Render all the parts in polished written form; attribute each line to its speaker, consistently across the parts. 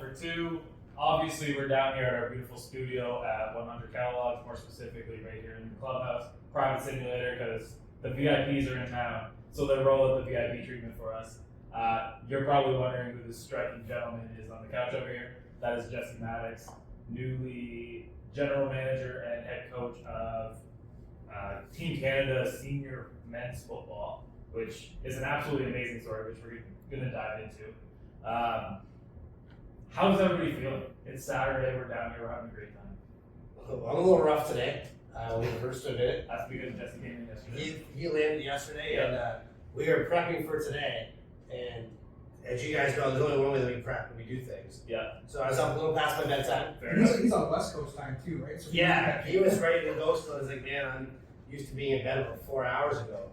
Speaker 1: for two. Obviously, we're down here at our beautiful studio at 100 Catalogs, more specifically right here in the clubhouse. Private simulator because the VIPs are in town, so they roll out the VIP treatment for us. You're probably wondering who this striking gentleman is on the couch over here. That is Jesse Maddox, newly general manager and head coach of Team Canada Senior Men's Football, which is an absolutely amazing story, which we're going to dive into. How's everybody feeling? It's Saturday, we're down here, we're having a great time.
Speaker 2: I'm a little rough today. We're the first to admit it.
Speaker 1: That's because Jesse came in yesterday.
Speaker 2: He landed yesterday,
Speaker 1: Yeah.
Speaker 2: and we are prepping for today. And as you guys know, there's only one way that we prep when we do things.
Speaker 1: Yeah.
Speaker 2: So I was up a little past my bedtime.
Speaker 3: He's on West Coast time too, right? So
Speaker 2: Yeah, he was ready to go. So I was like, man, I'm used to being in bed about 4 hours ago.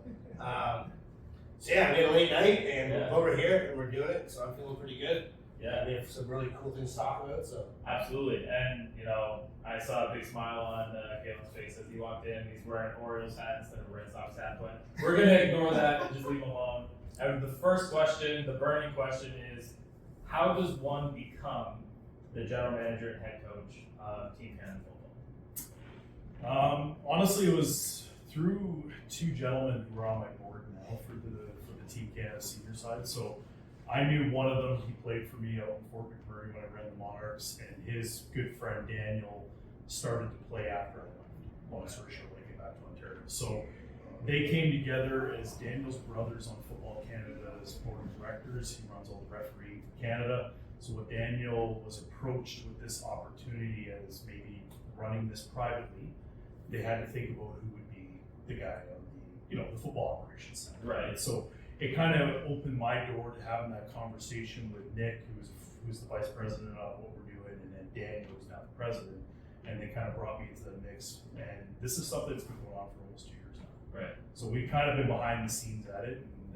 Speaker 2: So yeah, we had a late night, and we're here and we're doing it. So I'm feeling pretty good.
Speaker 1: Yeah.
Speaker 2: We have some really cool things to talk about. So
Speaker 1: Absolutely. And, I saw a big smile on Galen's face as he walked in. He's wearing Orioles hat instead of a Red Sox hat, but we're going to ignore that and just leave him alone. And the first question, the burning question is, how does one become the general manager and head coach of Team Canada Football?
Speaker 4: Honestly, it was through two gentlemen who are on my board now for the Team Canada senior side. So I knew one of them. He played for me out in Fort McMurray when I ran the Monarchs, and his good friend Daniel started to play after I left. Long story short, when I came back to Ontario. So they came together as Daniel's brothers on Football Canada's board of directors. He runs all the refereeing for Canada. So when Daniel was approached with this opportunity as maybe running this privately, they had to think about who would be the guy on the football operations center.
Speaker 1: Right.
Speaker 4: So it kind of opened my door to having that conversation with Nick, who's the vice president of what we're doing, and then Daniel, who's now the president. And they kind of brought me into the mix. And this is something that's been going on for almost 2 years now.
Speaker 1: Right.
Speaker 4: So we've kind of been behind the scenes at it, and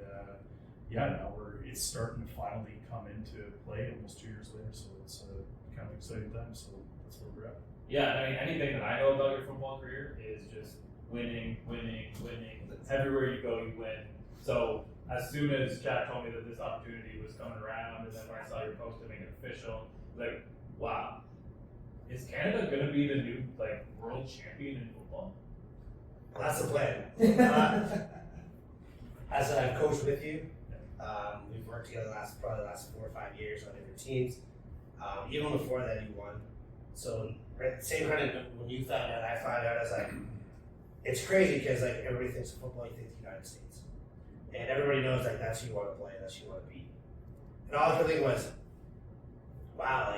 Speaker 4: now it's starting to finally come into play almost 2 years later. So it's kind of exciting time. So that's where we're at.
Speaker 1: Yeah, anything that I know about your football career is just winning. Everywhere you go, you win. So as soon as Chad told me that this opportunity was coming around, and then when I saw your post to make it official, I was like, wow, is Canada going to be the new world champion in football?
Speaker 2: that's the plan. As I've coached with you, we've worked together probably the last 4 or 5 years on different teams. Even before that, you won. So same kind of when you found out, I found out. I was like, it's crazy because everybody thinks of football, you think the United States, and everybody knows that's who you want to play, that's who you want to beat. And all I could think was, wow,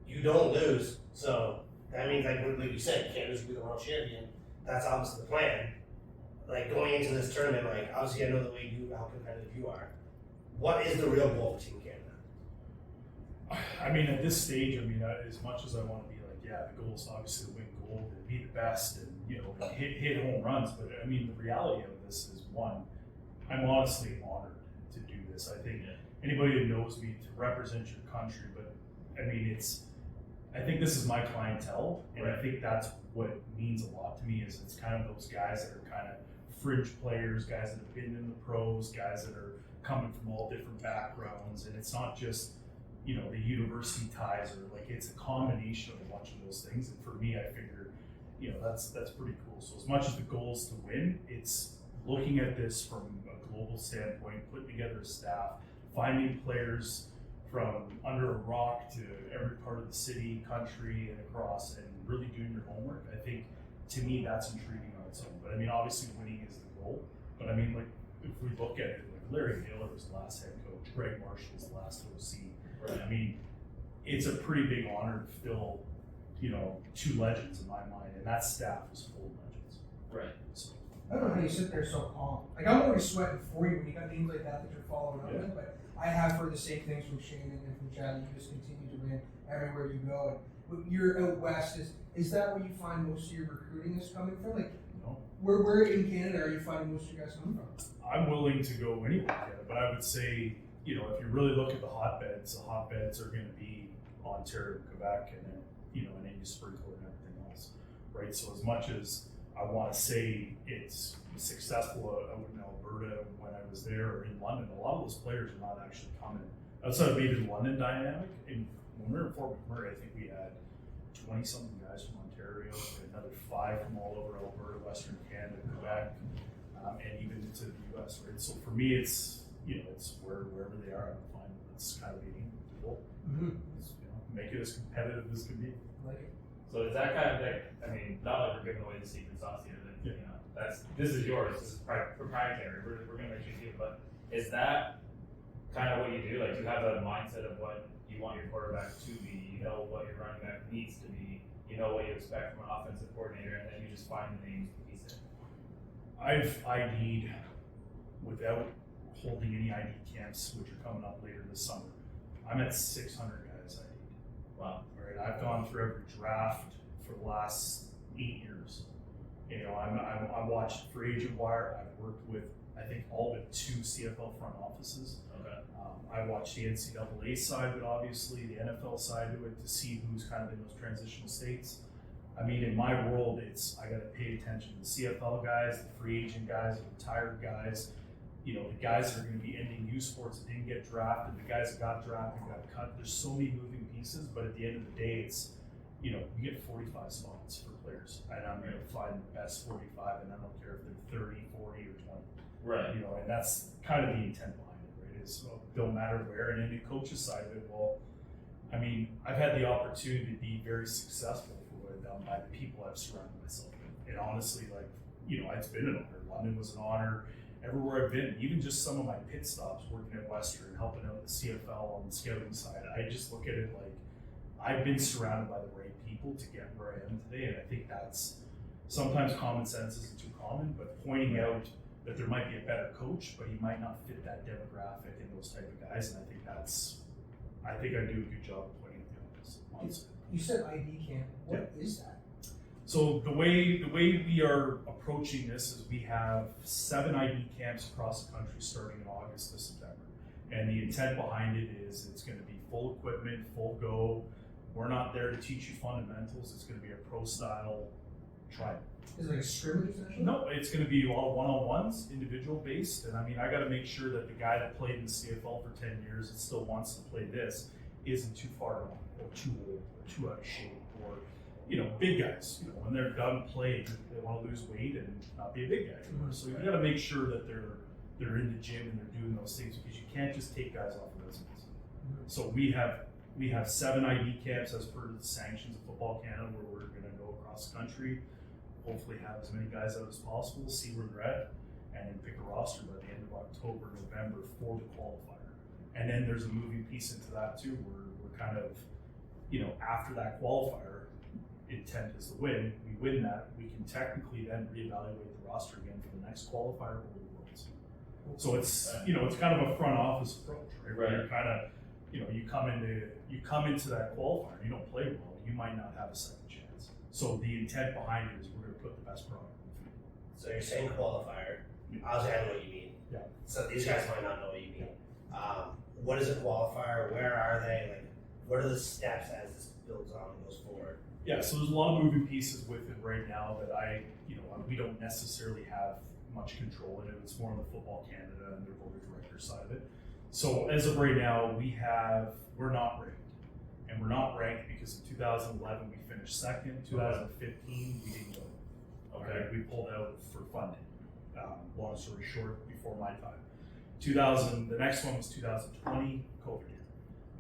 Speaker 2: you don't lose, so that means like you said, Canada's gonna be the world champion. That's obviously the plan. Going into this tournament, obviously I know the way how competitive you are. What is the real goal for Team Canada?
Speaker 4: I mean, at this stage, as much as I want to be the goal is obviously to win gold and be the best and hit home runs. But the reality of this is, one, I'm honestly honored to do this. I think anybody that knows me, to represent your country, but I think this is my clientele, and I think that's what means a lot to me. Is it's kind of those guys that are kind of fringe players, guys that have been in the pros, guys that are coming from all different backgrounds, and it's not just the university ties, or it's a combination of a bunch of those things. And for me, I figure that's pretty cool. So as much as the goal is to win, it's looking at this from a global standpoint, putting together a staff, finding players from under a rock to every part of the city, country, and across, and really doing your homework. I think, to me, that's intriguing on its own. But obviously winning is the goal. But if we look at it, Larry Taylor was the last head coach, Greg Marshall was the last OC. Right. It's a pretty big honor to fill, two legends in my mind, and that staff is full of legends.
Speaker 1: Right.
Speaker 4: So,
Speaker 3: I don't know how you sit there so calm. I'm always sweating for you when you got names like that you're following up with, but I have heard the same things from Shane and from Chad. You just continue to win everywhere you go. And you're out west. Is that where you find most of your recruiting is coming from?
Speaker 4: No.
Speaker 3: Where in Canada are you finding most of your guys coming from?
Speaker 4: I'm willing to go anywhere in Canada, but I would say, if you really look at the hotbeds are going to be Ontario, Quebec, and then and then you sprinkle and everything else, right? So as much as I want to say it's successful out in Alberta when I was there, or in London, a lot of those players are not actually coming outside of maybe the London dynamic. And when we were in Fort McMurray, I think we had 20-something guys from Ontario, and another 5 from all over Alberta, Western Canada, Quebec, and even into the U.S. Right. So for me, it's it's wherever they are, I'm fine. That's kind of the goal.
Speaker 3: Mm-hmm.
Speaker 4: Make it as competitive as can be.
Speaker 3: Like it.
Speaker 1: So is that kind of like, I mean, not like we're giving away the secret sauce here, that, this is yours, this is proprietary, we're gonna make sure you do it, but is that kind of what you do? Like, you have a mindset of what you want your quarterback to be, you know what your running back needs to be, you know what you expect from an offensive coordinator, and then you just find the names to piece it.
Speaker 4: I've ID'd without holding any ID camps, which are coming up later this summer. I'm at 600 guys ID'd.
Speaker 1: Wow.
Speaker 4: Right, I've gone through every draft for the last 8 years. I watched Free Agent Wire. I've worked with, I think, all but 2 CFL front offices.
Speaker 1: Okay.
Speaker 4: I watched the NCAA side of it, obviously, the NFL side of it, to see who's kind of in those transitional states. I mean, in my world, I got to pay attention to the CFL guys, the free agent guys, the retired guys, the guys that are going to be ending U sports that didn't get drafted, the guys that got drafted and got cut. There's so many moving pieces, but at the end of the day, it's, you get 45 spots for players, and I'm going to find the best 45, and I don't care if they're 30, 40, or 20.
Speaker 1: Right.
Speaker 4: And that's kind of the intent behind it, right? It's don't matter where, and then the coach's side of it, well, I mean, I've had the opportunity to be very successful for what I've done by the people I've surrounded myself with. And honestly, it's been an honor. London was an honor. Everywhere I've been, even just some of my pit stops working at Western, helping out the CFL on the scouting side, I just look at it like I've been surrounded by the right people to get where I am today. And I think that's sometimes common sense isn't too common, but pointing out that there might be a better coach, but he might not fit that demographic and those type of guys. And I think I do a good job of pointing out the obvious, honestly.
Speaker 3: You said ID camp. What is that?
Speaker 4: So the way we are approaching this is we have 7 ID camps across the country starting in August to September. And the intent behind it is it's going to be full equipment, full go. We're not there to teach you fundamentals. It's going to be a pro style trial.
Speaker 3: Is it like a scrimmage session?
Speaker 4: No, it's going to be a lot of one-on-ones, individual based. And I mean, I got to make sure that the guy that played in the CFL for 10 years and still wants to play this isn't too far along or too old or too out of shape, or big guys, when they're done playing, they want to lose weight and not be a big guy anymore. So you got to make sure that they're in the gym and they're doing those things, because you can't just take guys off of resumes. So we have 7 ID camps as per the sanctions of Football Canada, where we're going to go across the country, hopefully have as many guys out as possible, see where they're at, and then pick a roster by the end of October, November for the qualifier. And then there's a moving piece into that too, where we're kind of, after that qualifier, intent is to win. We win that, we can technically then reevaluate the roster again for the next qualifier or the Worlds. So it's it's kind of a front office approach, right? Where you're kind of you come into that qualifier, you don't play well, you might not have a second chance. So the intent behind it is we're going to put the best product on the field.
Speaker 2: So you're saying qualifier. Obviously, I know what you mean.
Speaker 4: Yeah.
Speaker 2: So these guys might not know what you mean. What is a qualifier? Where are they? Like, what are the steps as this builds on and goes forward?
Speaker 4: Yeah, so there's a lot of moving pieces with it right now that we don't necessarily have much control in it. It's more on the Football Canada and their board of directors side of it. So as of right now, we're not ranked. And we're not ranked because in 2011 we finished second. 2015 we didn't go. Okay, we pulled out for funding. Long story short, before my time. The next one was 2020, COVID year.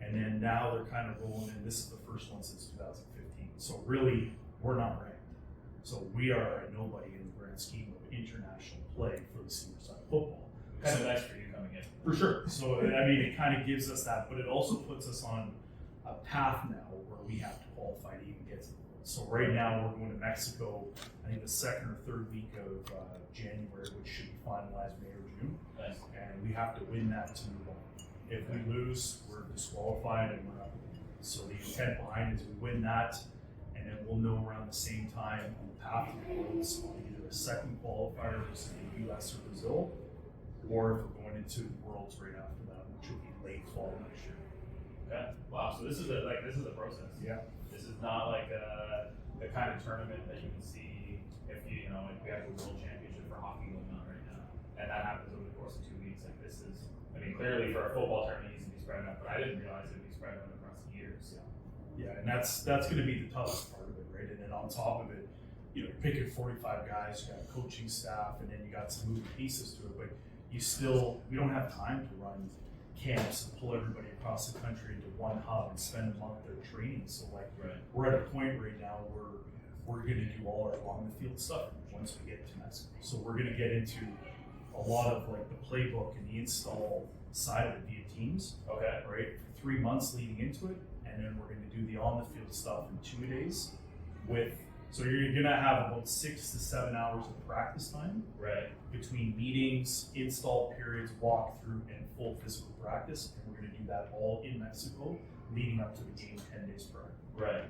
Speaker 4: And then now they're kind of rolling in. This is the first one since 2015. So really, we're not ranked. So we are a nobody in the grand scheme of international play for the senior side of football.
Speaker 1: Kind of nice for you coming in.
Speaker 4: For sure. So I mean, it kind of gives us that, but it also puts us on a path now where we have to qualify to even get to the World. So right now we're going to Mexico, I think the second or third week of January, which should be finalized May or June.
Speaker 1: Nice.
Speaker 4: And we have to win that to move on. If we lose, we're disqualified and we're not. So the intent behind it is we win that, and then we'll know around the same time on the path to the Worlds on either a second qualifier versus the US or Brazil, or if we're going into the Worlds right after that, which will be late fall next year.
Speaker 1: Okay. Wow. So this is a process.
Speaker 4: Yeah.
Speaker 1: This is not like the kind of tournament that you can see if if we have a world championship for hockey going on right now, and that happens over the course of 2 weeks. Like this is, I mean, clearly for a football tournament it needs to be spread out, but I didn't realize it would be spread out across the years.
Speaker 4: Yeah, and that's going to be the toughest part of it, right? And then on top of it, you're picking 45 guys, you got a coaching staff, and then you got some moving pieces to it, but we don't have time to run camps and pull everybody across the country into one hub and spend a month there training. So we're at a point right now where we're going to do all our on the field stuff once we get to Mexico. So we're going to get into a lot of the playbook and the install side of it via Teams.
Speaker 1: Okay.
Speaker 4: Right, for 3 months leading into it, and then we're going to do the on the field stuff in 2 days. So you're going to have about 6 to 7 hours of practice time.
Speaker 1: Right.
Speaker 4: Between meetings, install periods, walkthrough, and full physical practice, and we're going to do that all in Mexico, leading up to the game 10 days prior.
Speaker 1: Right.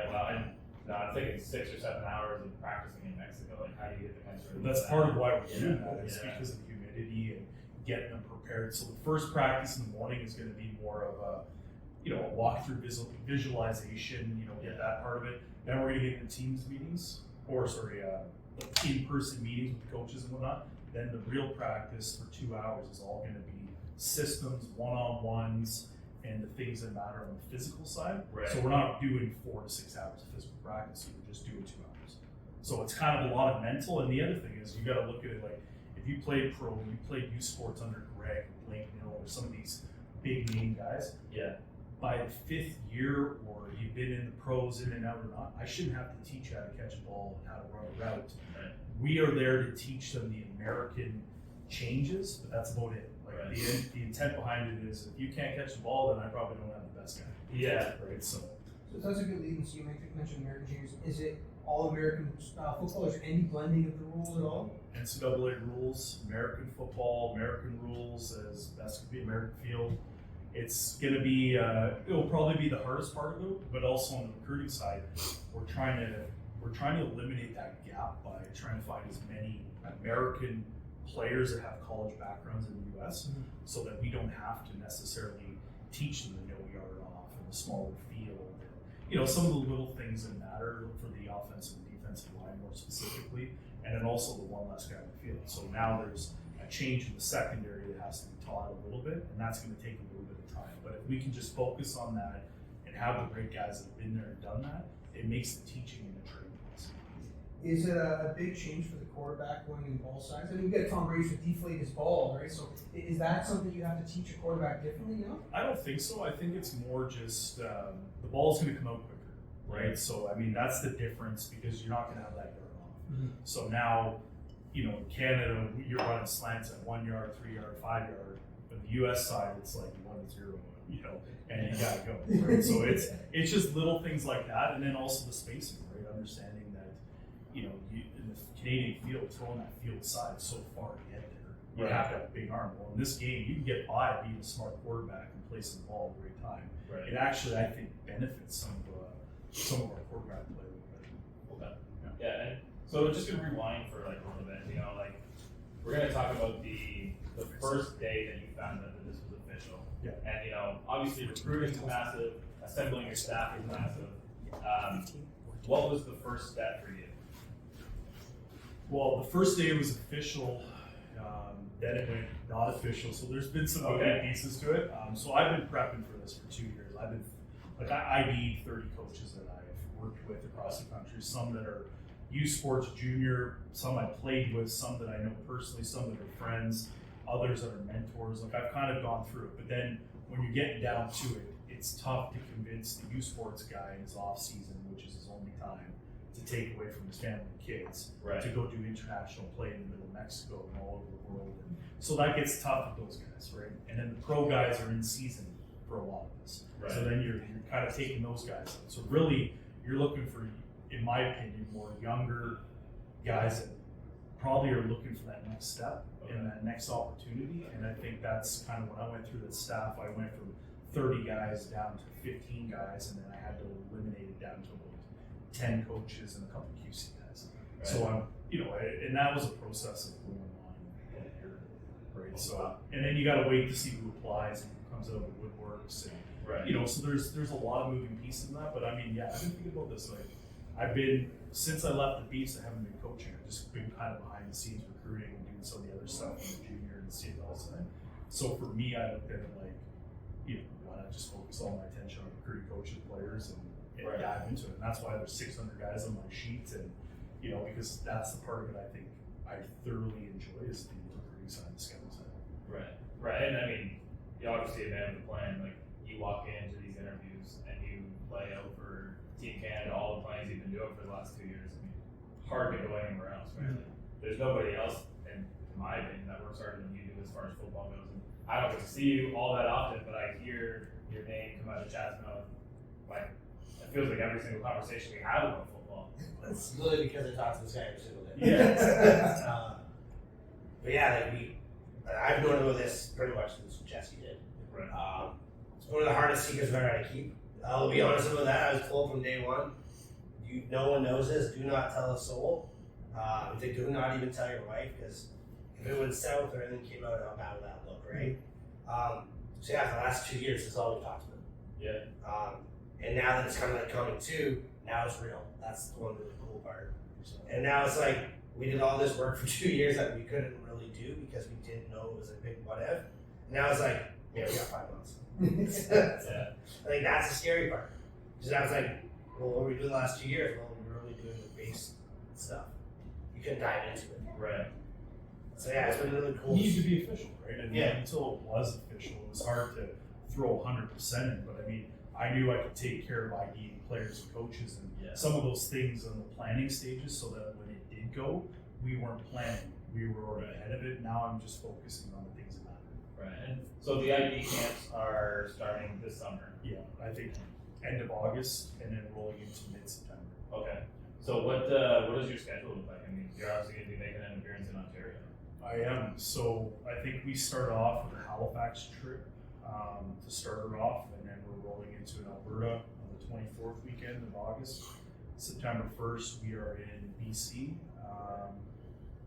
Speaker 1: Well, I'm thinking 6 or 7 hours of practicing in Mexico. Like, how do you get the guys ready?
Speaker 4: That's part of why we're doing that. It's because of the humidity and getting them prepared. So the first practice in the morning is going to be more of a walkthrough visualization. Get that part of it. Then we're going to get into teams meetings, in-person meetings with coaches and whatnot. Then the real practice for 2 hours is all going to be systems, one-on-ones, and the things that matter on the physical side.
Speaker 1: Right.
Speaker 4: So we're not doing 4 to 6 hours of physical practice, we're just doing 2 hours. So it's kind of a lot of mental, and the other thing is you got to look at it like, if you played pro, you played youth sports under Greg, Blake Mill, or some of these big name guys.
Speaker 1: Yeah.
Speaker 4: By the 5th year, or you've been in the pros in and out or not, I shouldn't have to teach you how to catch a ball and how to run a route.
Speaker 1: Right.
Speaker 4: We are there to teach them the American changes, but that's about it.
Speaker 1: Right.
Speaker 4: The intent behind it is, if you can't catch the ball, then I probably don't have the best guy.
Speaker 1: Yeah.
Speaker 4: Right. So
Speaker 3: that's a good lead. So you mentioned American changes. Is it all American football? Is there any blending of the rules at all?
Speaker 4: NCAA rules, American football, American rules as best could be, American field. It's going to be, it'll probably be the hardest part of it, but also on the recruiting side, we're trying to eliminate that gap by trying to find as many American players that have college backgrounds in the U.S. So that we don't have to necessarily teach them the no-yard off and the smaller field. And, some of the little things that matter for the offensive and defensive line more specifically, and then also the one less guy in the field. So now there's a change in the secondary that has to be taught a little bit, and that's going to take a little bit of time. But if we can just focus on that and have the great guys that have been there and done that, it makes the teaching and the training easy.
Speaker 3: Is it a big change for the quarterback going in ball size? I mean, we get Tom Brady to deflate his ball, right? So is that something you have to teach a quarterback differently now?
Speaker 4: I don't think so. I think it's more just the ball's going to come out quicker, right? So, I mean, that's the difference, because you're not going to have that yard off.
Speaker 3: Mm-hmm.
Speaker 4: So now, in Canada, you're running slants at 1 yard, 3 yard, 5 yard. But the U.S. side, it's like 1-0, and you gotta go. Right? So it's just little things like that, and then also the spacing, right? Understanding that, you in the Canadian field, throwing that field side so far to get there, you have to have a big arm. Well, in this game, you can get by being a smart quarterback and placing the ball at the right time.
Speaker 1: Right.
Speaker 4: It actually, I think, benefits some of our quarterback play a little bit.
Speaker 1: Okay. Yeah. And so we're just gonna rewind for a little bit. We're gonna talk about the first day that you found out that this was official.
Speaker 4: Yeah.
Speaker 1: And obviously recruiting is massive, assembling your staff is massive. What was the first step for you?
Speaker 4: Well, the first day it was official, then it went not official. So there's been some moving pieces to it. So I've been prepping for this for 2 years. I ID'd 30 coaches that I've worked with across the country. Some that are youth sports junior, some I played with, some that I know personally, some that are friends, others that are mentors. I've kind of gone through it. But then when you're getting down to it, it's tough to convince the youth sports guy in his off season, which is his only time, to take away from his family and kids,
Speaker 1: right,
Speaker 4: to go do international play in the middle of Mexico and all over the world. And so that gets tough with those guys, right? And then the pro guys are in season for a lot of this.
Speaker 1: Right.
Speaker 4: So then you're kind of taking those guys out. So really, you're looking for, in my opinion, more younger guys that probably are looking for that next step and that next opportunity. And I think that's kind of when I went through the staff, I went from 30 guys down to 15 guys, and then I had to eliminate it down to about 10 coaches and a couple QC guys. Right. So I'm, and that was a process of going on here, right? So, and then you got to wait to see who applies and who comes out of the woodworks, and
Speaker 1: right,
Speaker 4: so there's a lot of moving pieces in that. But I mean, yeah, I've been thinking about this. I've been, since I left the Beast, I haven't been coaching. I've just been kind of behind the scenes recruiting and doing some of the other stuff on the junior and CFL side. So for me, I looked at it like, why not just focus all my attention on recruiting coaches, players, and
Speaker 1: Right.
Speaker 4: dive into it. And that's why there's 600 guys on my sheet, and because that's the part of it I think I thoroughly enjoy is the recruiting side, the scouting side.
Speaker 1: Right. And I mean, you're obviously a man of the plan. Like, you walk into these interviews and you lay out for Team Canada all the plans you've been doing for the last 2 years. I mean, hard to go anywhere else, right? Like, there's nobody else, in my opinion, that works harder than you do as far as football goes. And I don't get to see you all that often, but I hear your name come out of Chad's mouth. Like, it feels like every single conversation we have about football.
Speaker 2: It's literally because I talk to this guy every single day.
Speaker 1: Yeah.
Speaker 2: But yeah, I've known about this pretty much since Jesse did.
Speaker 1: Right.
Speaker 2: It's one of the hardest secrets I've ever had to keep. I'll be honest about that. I was told from day one, no one knows this. Do not tell a soul. Do not even tell your wife, because if it went south or anything came out, how bad would that look, right? So yeah, for the last 2 years, that's all we talked about.
Speaker 1: Yeah.
Speaker 2: And now that it's kind of like coming to, now it's real. That's the one really cool part. And now it's like, we did all this work for 2 years that we couldn't really do because we didn't know it was a big what if. And now it's like, yeah, we got 5 months.
Speaker 1: Yeah.
Speaker 2: I think that's the scary part. Because I was like, well, what were we doing the last 2 years? Well, we were really doing the base stuff. You couldn't dive into it.
Speaker 1: Right.
Speaker 2: So yeah, it's been really cool.
Speaker 4: It needed to be official, right? And
Speaker 2: Yeah.
Speaker 4: until it was official, it was hard to throw 100% in. But I mean, I knew I could take care of ID players and coaches and
Speaker 1: Yeah.
Speaker 4: some of those things on the planning stages, so that when it did go, we weren't planning. We were already ahead of it. Now I'm just focusing on the things that matter.
Speaker 1: Right. And so the ID camps are starting this summer.
Speaker 4: Yeah, I think end of August and then rolling into mid-September.
Speaker 1: Okay. So what does your schedule look like? I mean, you're obviously going to be making an appearance in Ontario.
Speaker 4: I am. So I think we start off with a Halifax trip to start her off, and then we're rolling into an Alberta on the 24th weekend of August. September 1st, we are in BC.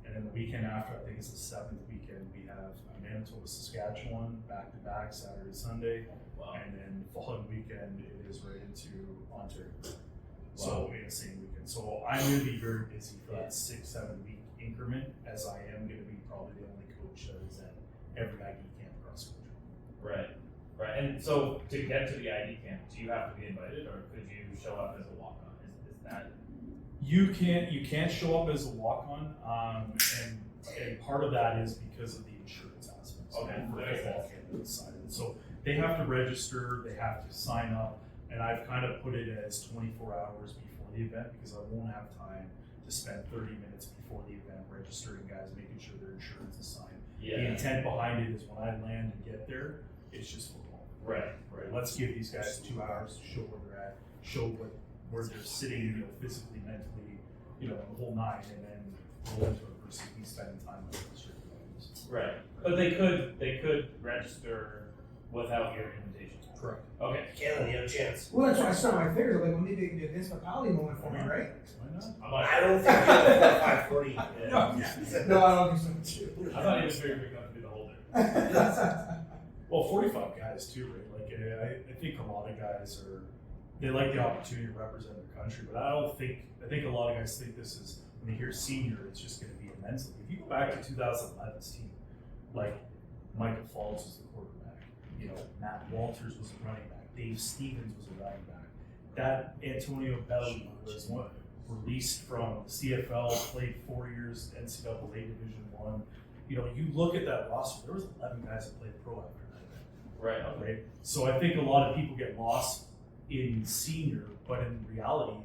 Speaker 4: And then the weekend after, I think it's the 7th weekend, we have Manitoba, Saskatchewan, back-to-back, Saturday, Sunday.
Speaker 1: Wow.
Speaker 4: And then the following weekend, it is right into Ontario. So in the same weekend. So I'm going to be very busy for that 6-7 week increment, as I am going to be probably the only coach that is at every ID camp across the country.
Speaker 1: Right. And so to get to the ID camp, do you have to be invited, or could you show up as a walk-on? Is that?
Speaker 4: You can't show up as a walk-on, and part of that is because of the insurance aspects.
Speaker 1: Okay.
Speaker 4: For football candidates side of it. So they have to register, they have to sign up, and I've kind of put it as 24 hours before the event because I won't have time to spend 30 minutes before the event registering guys, making sure their insurance is signed.
Speaker 1: Yeah.
Speaker 4: The intent behind it is when I land and get there, it's just football.
Speaker 1: Right.
Speaker 4: Let's give these guys 2 hours to show where they're at, show where they're sitting, physically, mentally, the whole nine, and then roll into it versus me spending time with restricted items.
Speaker 1: Right. But they could register without your invitation.
Speaker 4: Correct.
Speaker 1: Okay.
Speaker 2: Kalen, you have a chance.
Speaker 3: Well, that's why I saw my figures. Like, well, maybe they can do this McCauley moment for me, right?
Speaker 4: Why not?
Speaker 1: I'm like,
Speaker 2: I don't think you have 540.
Speaker 1: Yeah.
Speaker 3: No, I don't think so, too.
Speaker 1: I thought he was very big enough to be the holder.
Speaker 4: Well, 45 guys too, right? Like I think a lot of guys they like the opportunity to represent their country, but I think a lot of guys think this is, when they hear senior, it's just going to be immensely. If you go back to 2011's team, like Michael Falls was the quarterback, Matt Walters was a running back, Dave Stevens was a running back, that Antonio Belli was one released from CFL, played 4 years NCAA Division I. You look at that roster, there was 11 guys that played pro after that event.
Speaker 1: Right. Okay.
Speaker 4: Right? So I think a lot of people get lost in senior, but in reality,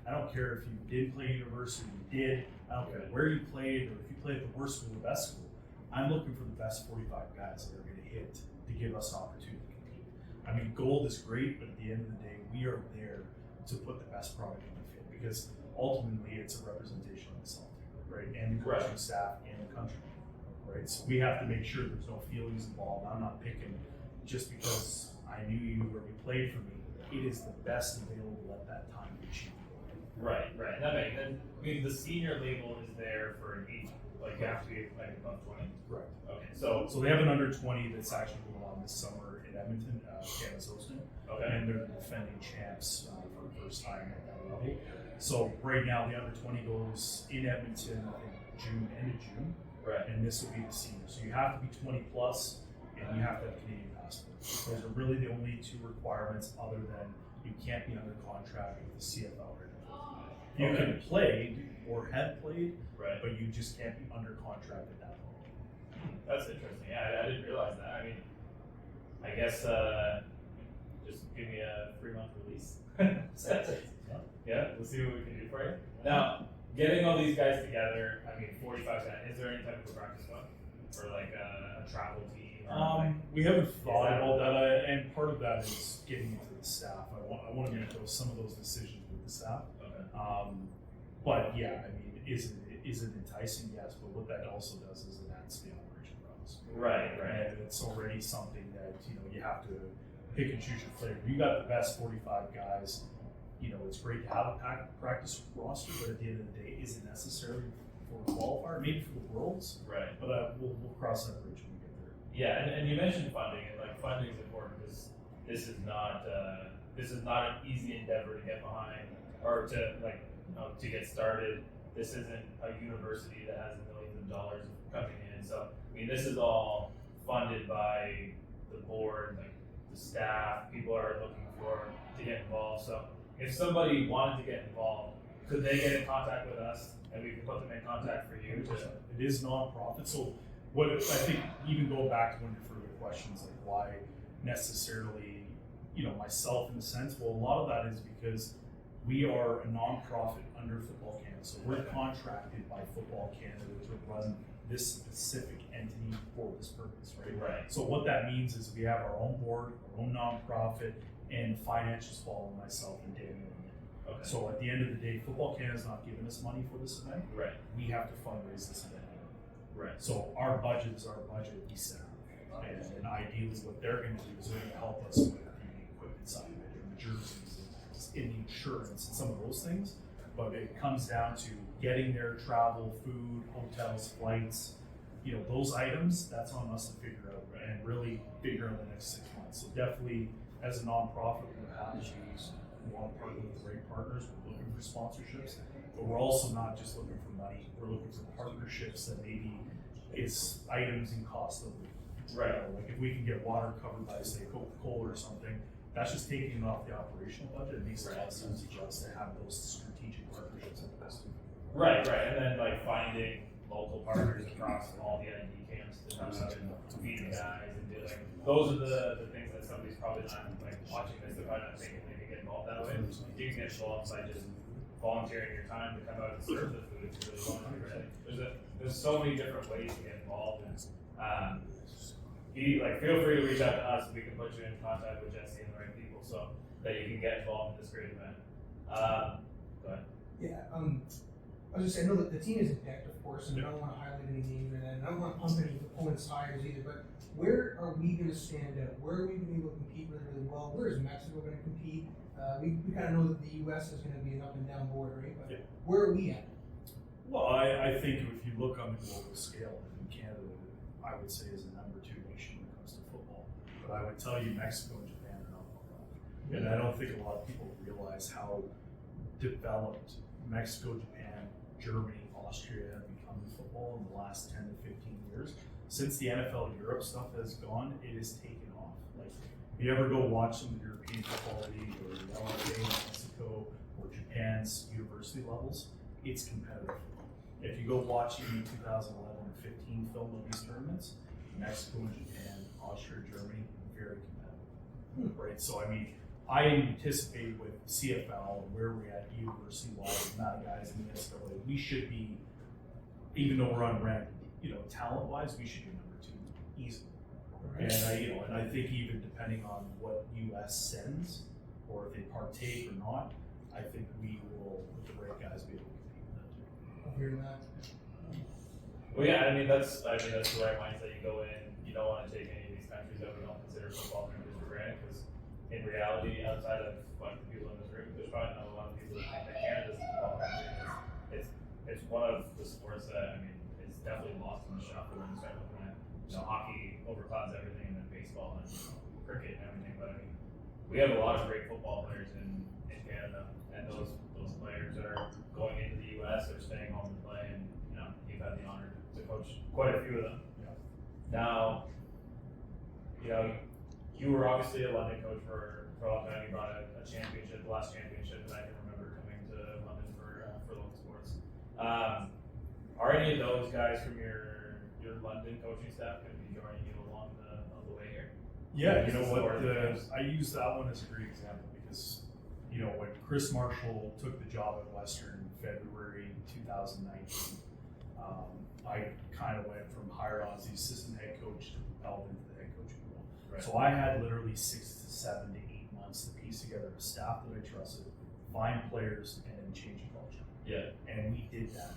Speaker 4: I don't care if you did play university, you did, I don't care where you played, or if you played at the worst school or the best school. I'm looking for the best 45 guys that are going to hit to give us an opportunity to compete. I mean, gold is great, but at the end of the day, we are there to put the best product on the field, because ultimately it's a representation of the Celtic, right? And the coaching staff and the country, right? So we have to make sure there's no feelings involved. I'm not picking just because I knew you or you played for me. It is the best available at that time to achieve.
Speaker 1: Right. That makes sense. I mean, the senior label is there for an age. Like, you have to be like above 20.
Speaker 4: Correct.
Speaker 1: Okay. So
Speaker 4: they have an under 20 that's actually going on this summer in Edmonton, Canada's hosting.
Speaker 1: okay.
Speaker 4: And they're the defending champs for the first time at that level. So right now the under 20 goes in Edmonton, I think end of June.
Speaker 1: Right.
Speaker 4: And this will be the senior. So you have to be 20 plus and you have to have a Canadian passport. Those are really the only two requirements, other than you can't be under contract with the CFL right now. You can play or have played,
Speaker 1: Right.
Speaker 4: but you just can't be under contract at that point.
Speaker 1: That's interesting. Yeah, I didn't realize that. I mean, I guess just give me a 3-month release. Yeah, we'll see what we can do for you. Now, getting all these guys together, I mean, 45 cents, is there any type of a practice fund? Or like a travel team? Or
Speaker 4: We haven't thought about that, and part of that is getting into the staff. I want to make some of those decisions with the staff.
Speaker 1: Okay.
Speaker 4: But yeah, I mean, is it enticing? Yes, but what that also does is it adds to the operation for us.
Speaker 1: Right.
Speaker 4: And it's already something that, you have to pick and choose your flavor. You got the best 45 guys. It's great to have a practice roster, but at the end of the day, is it necessary for a qualifier? Maybe for the Worlds,
Speaker 1: Right.
Speaker 4: but we'll cross that bridge when we get there.
Speaker 1: Yeah, and you mentioned funding, and like funding is important because this is not an easy endeavor to get behind or to get started. This isn't a university that has millions of dollars coming in. So I mean, this is all funded by the board, like the staff. People are looking to get involved. So if somebody wanted to get involved, could they get in contact with us, and we can put them in contact for you?
Speaker 4: It is nonprofit, so what I think, even go back to one of your further questions, like why necessarily, myself in a sense. Well, a lot of that is because we are a nonprofit under Football Canada, so we're contracted by Football Canada to run this specific entity for this purpose, right?
Speaker 1: Right.
Speaker 4: So what that means is we have our own board, our own nonprofit, and financials fall on myself and Daniel.
Speaker 1: Okay.
Speaker 4: So at the end of the day, Football Canada's not giving us money for this event.
Speaker 1: Right.
Speaker 4: We have to fundraise this event.
Speaker 1: Right.
Speaker 4: So our budget is our budget, we set. And ideally what they're gonna do is they're gonna help us with the equipment side of it, and the jerseys, and the insurance, and some of those things. But it comes down to getting their travel, food, hotels, flights, those items, that's on us to figure out, and really figure out the next 6 months. So definitely, as a nonprofit, we're happy to use, we want to partner with great partners, we're looking for sponsorships, but we're also not just looking for money, we're looking for partnerships that maybe it's items in cost of,
Speaker 1: Right.
Speaker 4: like if we can get water covered by, say, Coca-Cola or something, that's just taking it off the operational budget. It makes a lot of sense for us to have those strategic partnerships in place.
Speaker 1: Right, and then like finding local partners across all the ID camps to come out and feed the guys and do those are the things that somebody's probably not watching this, they're probably not thinking they can get involved that way. You can get involved by just volunteering your time to come out and serve the food if you really want to, right? There's so many different ways to get involved, and feel free to reach out to us. We can put you in contact with Jesse and the right people so that you can get involved in this great event. Go ahead.
Speaker 3: Yeah, I was just saying, I know that the team isn't decked, of course, and I don't want to highlight any names, and I don't want to pump any opponents' tires either, but where are we going to stand out? Where are we going to be able to compete really, really well? Where is Mexico going to compete? We kind of know that the U.S. is going to be an up and down board, right? But where are we at?
Speaker 4: Well, I think if you look on the global scale, Canada, I would say, is the number 2 nation when it comes to football. But I would tell you, Mexico and Japan are not far off. And I don't think a lot of people realize how developed Mexico, Japan, Germany, Austria have become in football in the last 10 to 15 years. Since the NFL Europe stuff has gone, it has taken off. Like, if you ever go watch some of the European football league or the LFA in Mexico or Japan's university levels, it's competitive. If you go watch even 2011 or 15 film of these tournaments, Mexico and Japan, Austria, Germany, very competitive. Right? So, I mean, I anticipate with CFL and where we're at university-wise, amount of guys in the NCAA, we should be, even though we're unranked, talent-wise, we should be number 2 easily. And I think even depending on what US sends, or if they partake or not, I think we will, with the right guys, be able to compete with that too.
Speaker 3: I'm hearing that.
Speaker 1: Well, yeah, that's the right mindset. You go in, you don't want to take any of these countries that we don't consider football countries for granted, because in reality, outside of a bunch of people in this room, there's probably not a lot of people that think that Canada's a football country. It's one of the sports that, it's definitely lost in the shuffle when you start looking at, hockey overclass everything, and then baseball and cricket and everything. But we have a lot of great football players in Canada, and those players are going into the U.S. or staying home to play, and you've had the honor to coach quite a few of them.
Speaker 4: Yeah.
Speaker 1: Now, you know, you were obviously a London coach for a long time. You brought a championship, the last championship that I can remember coming to London for local sports. Are any of those guys from your London coaching staff going to be joining you along the way here?
Speaker 4: Yeah, you know what? I use that one as a great example because, you know, when Chris Marshall took the job at Western in February 2019, I kind of went from hired on as the assistant head coach to propelled into the head coaching role.
Speaker 1: Right.
Speaker 4: So I had literally 6 to 7 to 8 months to piece together a staff that I trusted, find players, and then change the culture.
Speaker 1: Yeah.
Speaker 4: And we did that,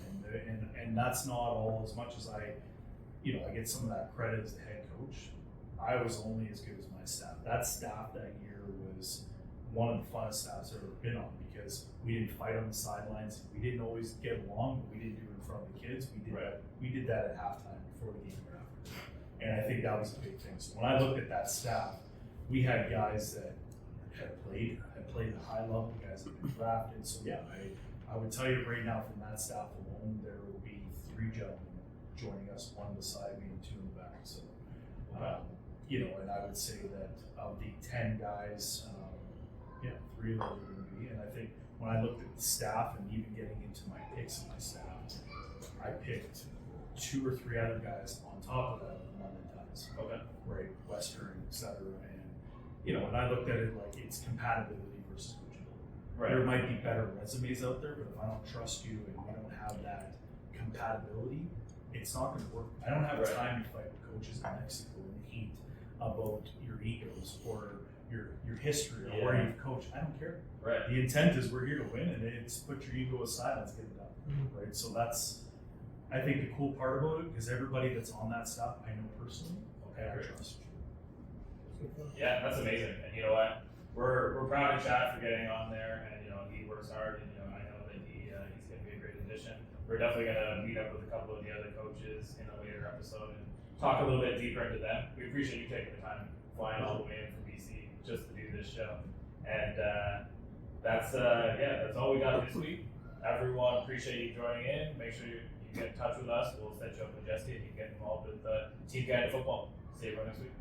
Speaker 4: and that's not all. As much as I get some of that credit as the head coach, I was only as good as my staff. That staff that year was one of the funnest staffs I've ever been on because we didn't fight on the sidelines. We didn't always get along, but we didn't do it in front of the kids. We did that. We did that at halftime before the game or after. And I think that was a big thing. So when I looked at that staff, we had guys that had played at a high level, guys that had been drafted. So yeah, I would tell you right now from that staff alone, there will be 3 gentlemen joining us, 1 beside me and 2 in the back. So, you know, and I would say that of the 10 guys, 3 of those are going to be. And I think when I looked at the staff and even getting into my picks of my staff, I picked 2 or 3 other guys on top of that in London times.
Speaker 1: Okay.
Speaker 4: Right, Western, etc. And you know, when I looked at it, like it's compatibility versus coachability.
Speaker 1: Right.
Speaker 4: There might be better resumes out there, but if I don't trust you and we don't have that compatibility, it's not going to work. I don't have time to fight with coaches in Mexico and hate about your egos or your history or where you've coached. I don't care.
Speaker 1: Right.
Speaker 4: The intent is we're here to win, and it's put your ego aside. Let's get it done.
Speaker 3: Mm-hmm.
Speaker 4: Right. So that's, I think, the cool part about it because everybody that's on that staff I know personally. Okay, I trust you.
Speaker 1: Yeah, that's amazing. And you know what? We're proud of Chad for getting on there, and you know he works hard, and you know I know that he's going to be a great addition. We're definitely going to meet up with a couple of the other coaches in a later episode and talk a little bit deeper into them. We appreciate you taking the time flying all the way in from BC just to do this show, and that's all we got this week. Everyone, appreciate you joining in. Make sure you get in touch with us. We'll set you up with Jesse, and you can get involved with Team Canada football. See everyone next week.